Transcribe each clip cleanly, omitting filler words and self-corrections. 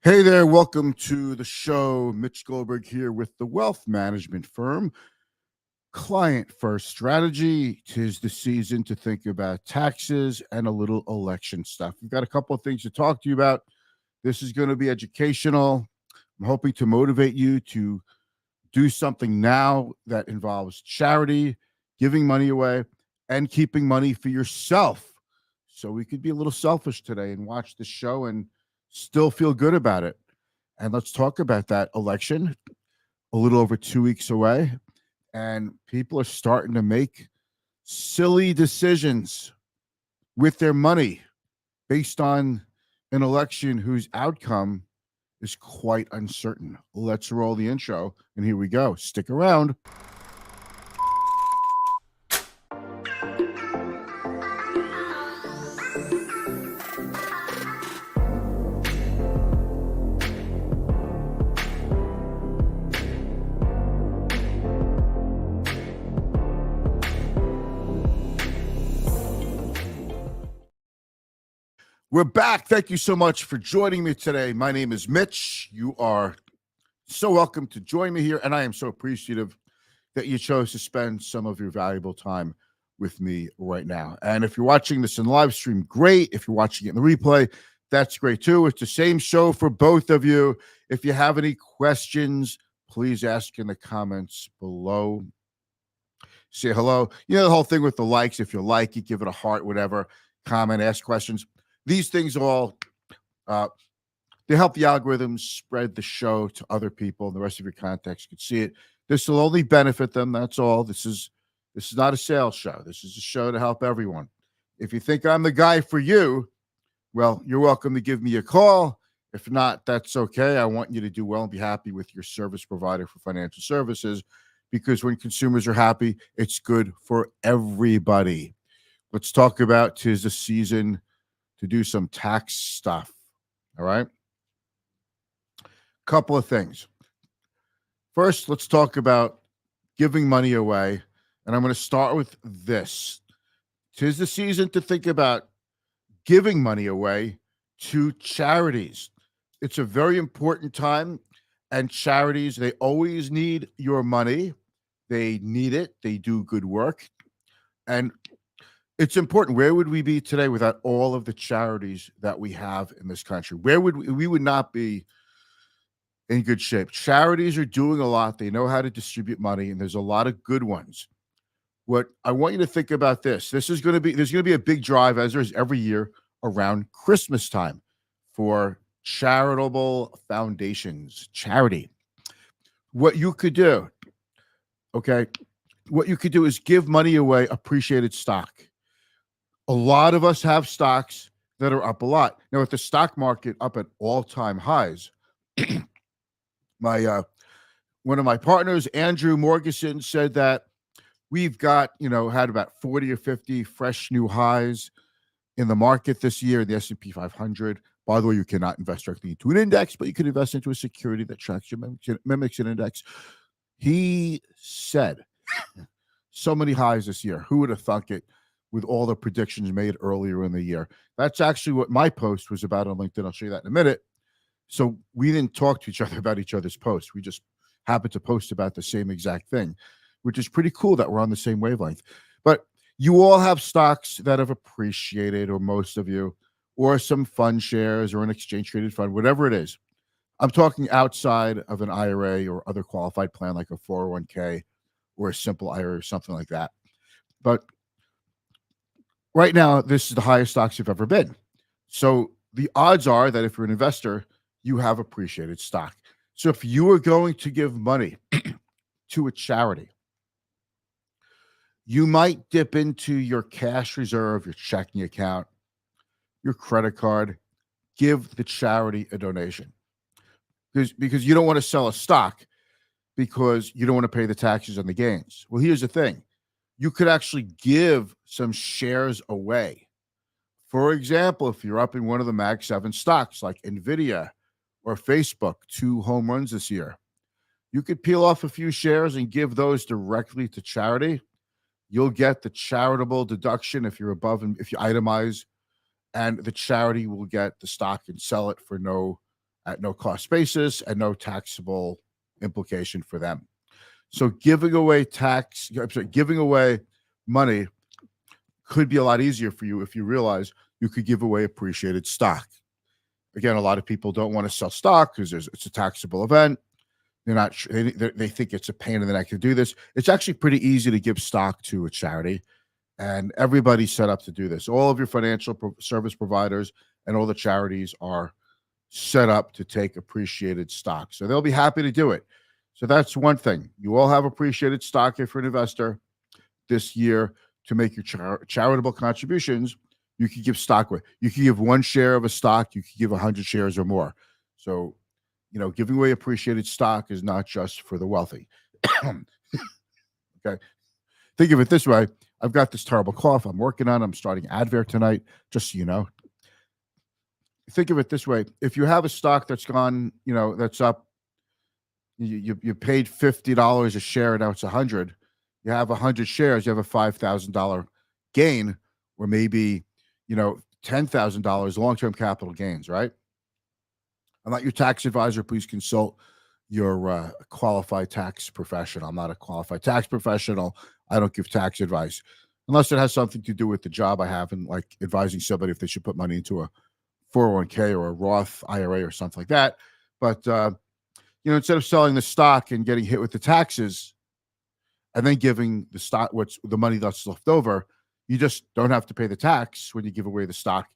Hey there, welcome to the show. Mitch Goldberg here with the wealth management firm. Client first strategy. Tis the season to think about taxes and a little election stuff. We've got a couple of things to talk to you about. This is going to be educational. I'm hoping to motivate you to do something now that involves charity, giving money away, and keeping money for yourself. So we could be a little selfish today and watch the show and still feel good about it. And let's talk about that election a little over 2 weeks away. And people are starting to make silly decisions with their money based on an election whose outcome is quite uncertain. Let's roll the intro. And here we go. Stick around. We're back. Thank you so much for joining me today. My name is Mitch. You are so welcome to join me here, and I am so appreciative that you chose to spend some of your valuable time with me right now. And if you're watching this in live stream, great. If you're watching it in the replay, that's great too. It's the same show for both of you. If you have any questions, please ask in the comments below. Say hello. You know the whole thing with the likes. If you like it, give it a heart, whatever. Comment, ask questions. These things all they help the algorithms spread the show to other people, and the rest of your contacts can see it. This will only benefit them. That's all. This is not a sales show. This is a show to help everyone. If you think I'm the guy for you, well, you're welcome to give me a call. If not, that's okay. I want you to do well and be happy with your service provider for financial services, because when consumers are happy, it's good for everybody. Let's talk about 'tis the season to do some tax stuff. All right. Couple of things. First, let's talk about giving money away. And I'm going to start with this. 'Tis the season to think about giving money away to charities. It's a very important time. And charities, they always need your money. They need it. They do good work. And it's important. Where would we be today without all of the charities that we have in this country? Where would we would not be in good shape. Charities are doing a lot. They know how to distribute money, and there's a lot of good ones. What I want you to think about there's going to be a big drive, as there is every year around Christmas time, for charitable foundations, charity. What you could do, okay, what you could do is give money away, appreciated stock. A lot of us have stocks that are up a lot. Now, with the stock market up at all-time highs, my one of my partners, Andrew Morgeson, said that we've got, had about 40 or 50 fresh new highs in the market this year, the S&P 500. By the way, you cannot invest directly into an index, but you can invest into a security that tracks you, mimics an index. He said so many highs this year. Who would have thunk it with all the predictions made earlier in the year? That's actually what my post was about on LinkedIn. I'll show you that in a minute. So we didn't talk to each other about each other's posts. We just happened to post about the same exact thing, which is pretty cool that we're on the same wavelength. But you all have stocks that have appreciated, or most of you, or some fund shares or an exchange traded fund, whatever it is. I'm talking outside of an IRA or other qualified plan like a 401k or a simple IRA or something like that. But right now, this is the highest stocks you've ever been. So the odds are that if you're an investor, you have appreciated stock. So if you are going to give money to a charity, you might dip into your cash reserve, your checking account, your credit card, give the charity a donation. Because you don't want to sell a stock because you don't want to pay the taxes on the gains. Well, here's the thing. You could actually give some shares away. For example, if you're up in one of the Mag 7 stocks like NVIDIA or Facebook, 2 home runs this year, you could peel off a few shares and give those directly to charity. You'll get the charitable deduction if you're above and if you itemize, and the charity will get the stock and sell it for no at no cost basis and no taxable implication for them. So giving away giving away money could be a lot easier for you if you realize you could give away appreciated stock. Again, a lot of people don't want to sell stock because it's a taxable event. They're not sure. They think it's a pain in the neck to do this. It's actually pretty easy to give stock to a charity, and everybody's set up to do this. All of your financial service providers and all the charities are set up to take appreciated stock. So they'll be happy to do it. So that's one thing. You all have appreciated stock if you're an investor this year to make your charitable contributions. You could give stock away. You could give 1 share of a stock. You could give 100 shares or more. So, giving away appreciated stock is not just for the wealthy. Okay. Think of it this way. I've got this terrible cough I'm working on. I'm starting Advair tonight, just so you know. Think of it this way. If you have a stock that's gone, that's up, you paid $50 a share, now it's 100. You have 100 shares, you have a $5,000 gain, or maybe, $10,000 long-term capital gains, right? I'm not your tax advisor. Please consult your qualified tax professional. I'm not a qualified tax professional. I don't give tax advice unless it has something to do with the job I have and like advising somebody if they should put money into a 401k or a Roth IRA or something like that. But, instead of selling the stock and getting hit with the taxes and then giving the stock, what's the money that's left over, you just don't have to pay the tax when you give away the stock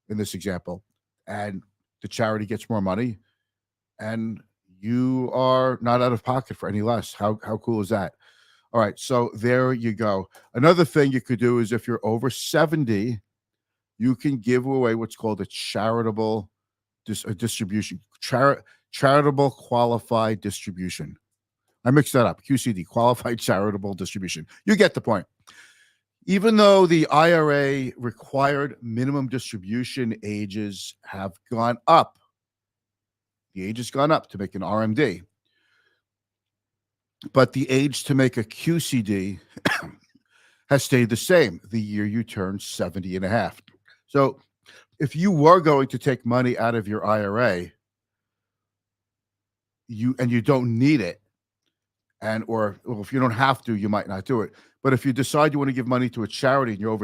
in this example. And the charity gets more money and you are not out of pocket for any less. How cool is that? All right. So there you go. Another thing you could do is if you're over 70, you can give away what's called a charitable distribution, charitable qualified distribution. I mixed that up. QCD, qualified charitable distribution. You get the point. Even though the IRA required minimum distribution ages have gone up, the age has gone up to make an RMD, but the age to make a QCD has stayed the same the year you turn 70 and a half. So if you were going to take money out of your IRA, you don't need it, or if you don't have to, you might not do it. But if you decide you want to give money to a charity and you're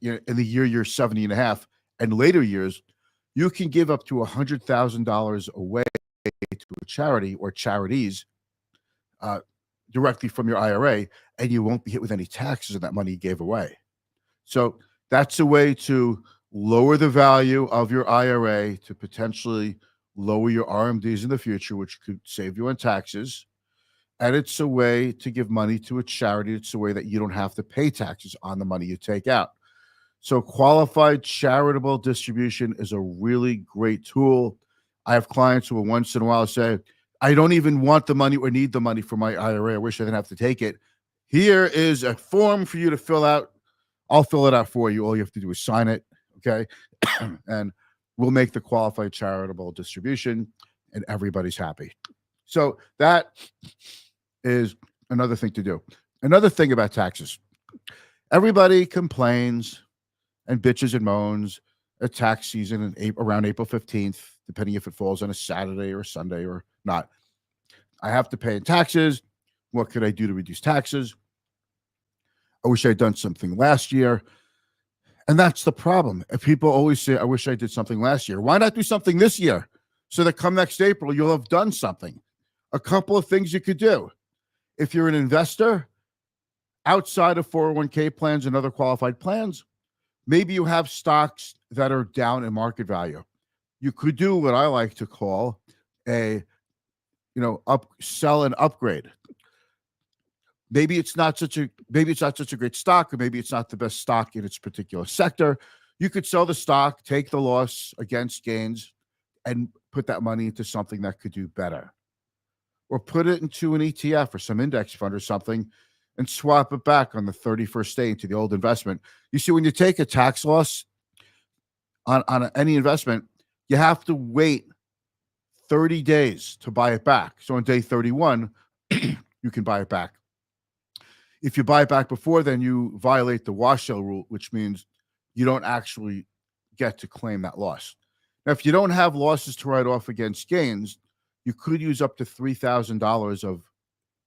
in the year you're 70 and a half and later years, you can give up to $100,000 away to a charity or charities directly from your IRA, and you won't be hit with any taxes on that money you gave away. So that's a way to lower the value of your IRA to potentially lower your RMDs in the future, which could save you on taxes. And it's a way to give money to a charity. It's a way that you don't have to pay taxes on the money you take out. So qualified charitable distribution is a really great tool. I have clients who will once in a while say, I don't even want the money or need the money for my IRA. I wish I didn't have to take it. Here is a form for you to fill out. I'll fill it out for you. All you have to do is sign it. Okay. And we'll make the qualified charitable distribution and everybody's happy. So that is another thing to do. Another thing about taxes. Everybody complains and bitches and moans at tax season around April 15th, depending if it falls on a Saturday or Sunday or not. I have to pay in taxes. What could I do to reduce taxes? I wish I'd done something last year. And that's the problem. If people always say, I wish I did something last year. Why not do something this year? So that come next April, you'll have done something. A couple of things you could do. If you're an investor outside of 401k plans and other qualified plans, maybe you have stocks that are down in market value. You could do what I like to call a, sell and upgrade. Maybe it's not such a great stock, or maybe it's not the best stock in its particular sector. You could sell the stock, take the loss against gains, and put that money into something that could do better. Or put it into an ETF or some index fund or something and swap it back on the 31st day into the old investment. You see, when you take a tax loss on any investment, you have to wait 30 days to buy it back. So on day 31, you can buy it back. If you buy it back before then, you violate the wash sale rule, which means you don't actually get to claim that loss. Now, if you don't have losses to write off against gains, you could use up to $3,000 of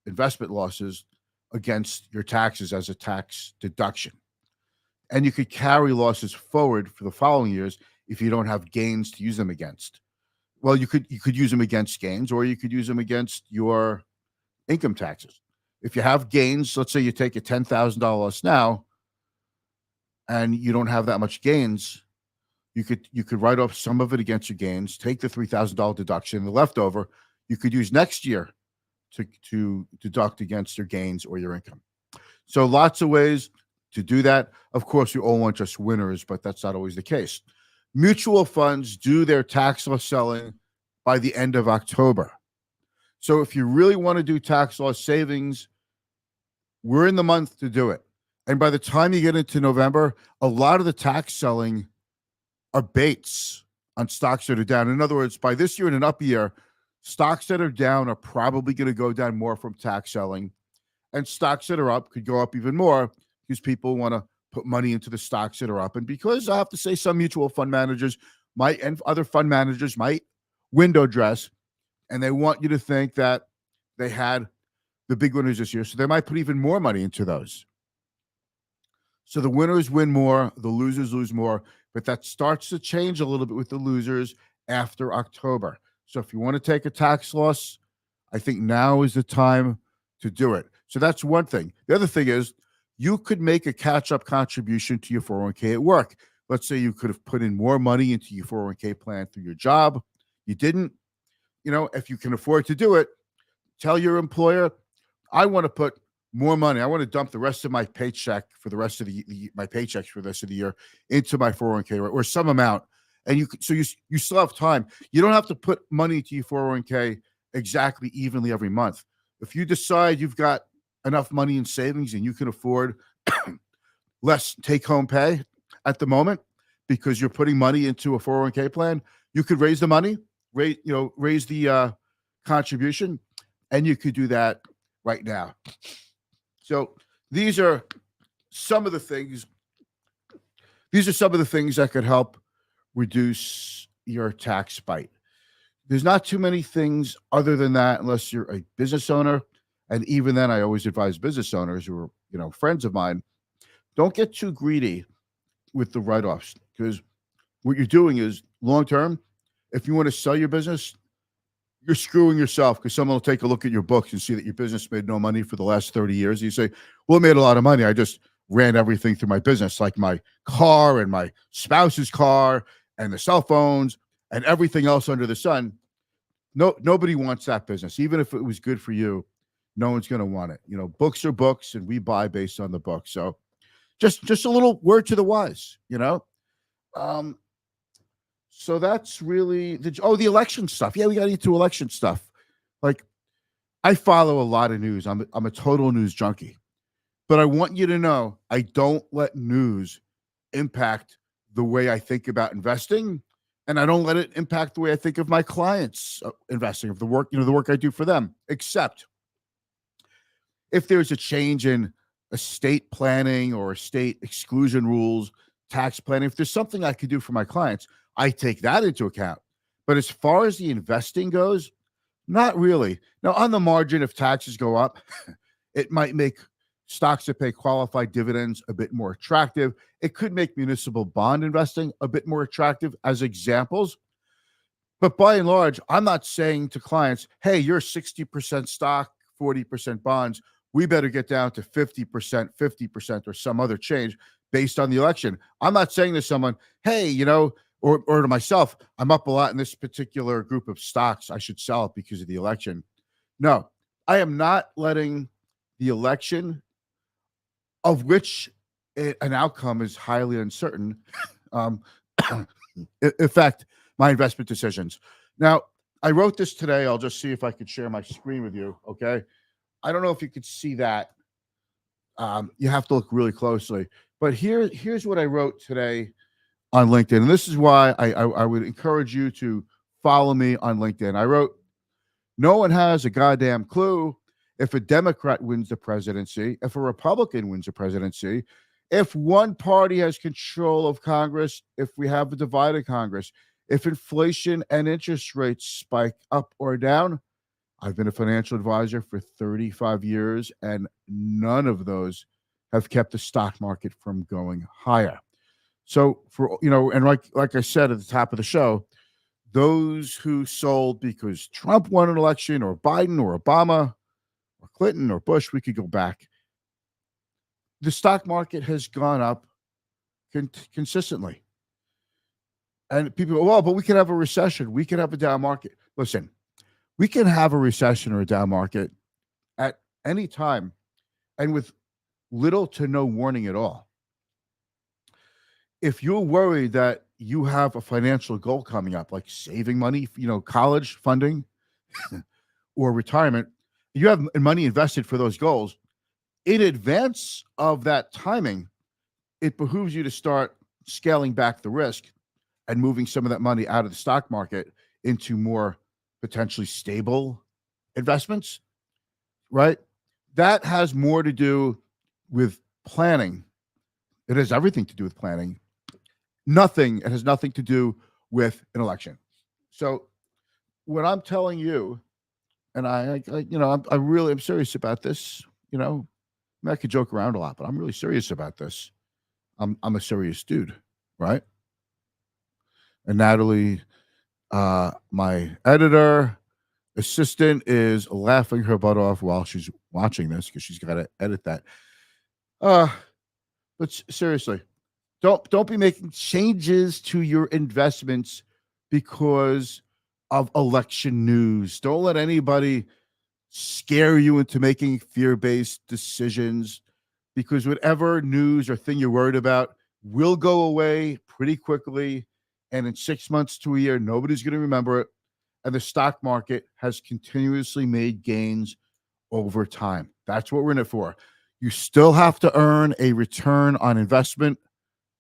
investment losses against your taxes as a tax deduction. And you could carry losses forward for the following years if you don't have gains to use them against. Well, you could use them against gains, or you could use them against your income taxes. If you have gains, let's say you take a $10,000 loss now, and you don't have that much gains, you could write off some of it against your gains, take the $3,000 deduction, the leftover you could use next year to deduct against your gains or your income. So lots of ways to do that. Of course, we all want just winners, but that's not always the case. Mutual funds do their tax loss selling by the end of October. So if you really want to do tax loss savings, we're in the month to do it. And by the time you get into November, a lot of the tax selling are baits on stocks that are down. In other words, by this year and an up year, stocks that are down are probably going to go down more from tax selling, and stocks that are up could go up even more because people want to put money into the stocks that are up. And because I have to say some mutual fund managers might, and other fund managers might window dress, and they want you to think that they had the big winners this year. So they might put even more money into those. So the winners win more, the losers lose more, but that starts to change a little bit with the losers after October. So if you want to take a tax loss, I think now is the time to do it. So that's one thing. The other thing is you could make a catch-up contribution to your 401k at work. Let's say you could have put in more money into your 401k plan through your job. You didn't. If you can afford to do it, tell your employer, I want to put more money. I want to dump the rest of my paycheck for the rest of my paychecks for the rest of the year into my 401k or some amount. And you still have time. You don't have to put money into your 401k exactly evenly every month. If you decide you've got enough money in savings and you can afford less take-home pay at the moment because you're putting money into a 401k plan, you could raise the money, raise the contribution, and you could do that right now. So these are some of the things. These are some of the things that could help reduce your tax bite. There's not too many things other than that, unless you're a business owner. And even then, I always advise business owners who are, friends of mine, don't get too greedy with the write-offs, because what you're doing is long-term, if you want to sell your business, you're screwing yourself, because someone will take a look at your books and see that your business made no money for the last 30 years. And you say, well, it made a lot of money. I just ran everything through my business, like my car and my spouse's car and the cell phones and everything else under the sun. No, nobody wants that business. Even if it was good for you, no one's going to want it. Books are books, and we buy based on the book. So just a little word to the wise, So that's really the election stuff. Yeah, we got into election stuff. Like, I follow a lot of news. I'm a total news junkie. But I want you to know I don't let news impact the way I think about investing, and I don't let it impact the way I think of my clients investing, of the work, the work I do for them, except if there's a change in estate planning or estate exclusion rules, tax planning. If there's something I could do for my clients, I take that into account. But as far as the investing goes, not really. Now, on the margin, if taxes go up, it might make stocks that pay qualified dividends a bit more attractive. It could make municipal bond investing a bit more attractive as examples. But by and large, I'm not saying to clients, hey, you're 60% stock, 40% bonds. We better get down to 50%, 50%, or some other change based on the election. I'm not saying to someone, hey, or to myself, I'm up a lot in this particular group of stocks, I should sell it because of the election. No, I am not letting the election, of which an outcome is highly uncertain, affect my investment decisions. Now, I wrote this today. I'll just see if I could share my screen with you, okay? I don't know if you could see that. You have to look really closely. But here's what I wrote today on LinkedIn. And this is why I would encourage you to follow me on LinkedIn. I wrote, no one has a goddamn clue if a Democrat wins the presidency, if a Republican wins the presidency, if one party has control of Congress, if we have a divided Congress, If inflation and interest rates spike up or down, I've been a financial advisor for 35 years, and none of those have kept the stock market from going higher. So and like I said at the top of the show, those who sold because Trump won an election or Biden or Obama or Clinton or Bush, we could go back. The stock market has gone up consistently. And people go, well, but we can have a recession. We can have a down market. Listen, we can have a recession or a down market at any time and with little to no warning at all. If you're worried that you have a financial goal coming up, like saving money, college funding or retirement, you have money invested for those goals. In advance of that timing, it behooves you to start scaling back the risk and moving some of that money out of the stock market into more potentially stable investments, right? That has more to do with planning. It has everything to do with planning. It has nothing to do with an election. So what I'm telling you, and I really am serious about this, I could joke around a lot, but I'm really serious about this. I'm a serious dude, right? And Natalie, my editor assistant, is laughing her butt off while she's watching this because she's got to edit that. But seriously, don't be making changes to your investments because of election news. Don't let anybody scare you into making fear-based decisions, because whatever news or thing you're worried about will go away pretty quickly. And in 6 months to a year, nobody's going to remember it. And the stock market has continuously made gains over time. That's what we're in it for. You still have to earn a return on investment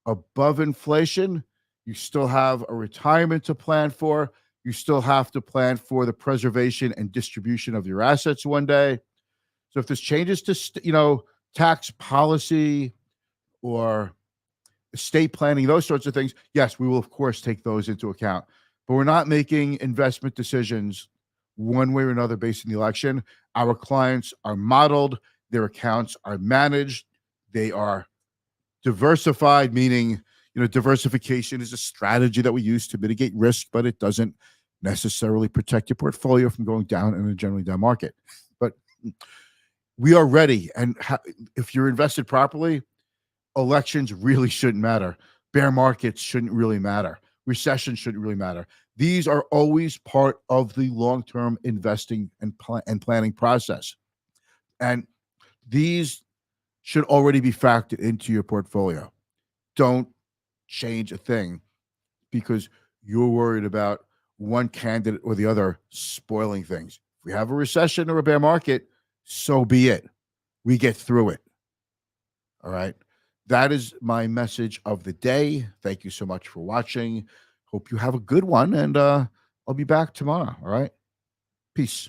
above inflation. You still have a retirement to plan for. You still have to plan for the preservation and distribution of your assets one day. So if there's changes to, tax policy or estate planning, those sorts of things, yes, we will, of course, take those into account. But we're not making investment decisions one way or another based on the election. Our clients are modeled. Their accounts are managed. They are diversified, meaning, diversification is a strategy that we use to mitigate risk, but it doesn't necessarily protect your portfolio from going down in a generally down market. But we are ready. And if you're invested properly, elections really shouldn't matter. Bear markets shouldn't really matter. Recession shouldn't really matter. These are always part of the long-term investing and planning process. And these should already be factored into your portfolio. Don't change a thing because you're worried about one candidate or the other spoiling things. If we have a recession or a bear market, so be it. We get through it. All right. That is my message of the day. Thank you so much for watching. Hope you have a good one, and I'll be back tomorrow. All right. Peace.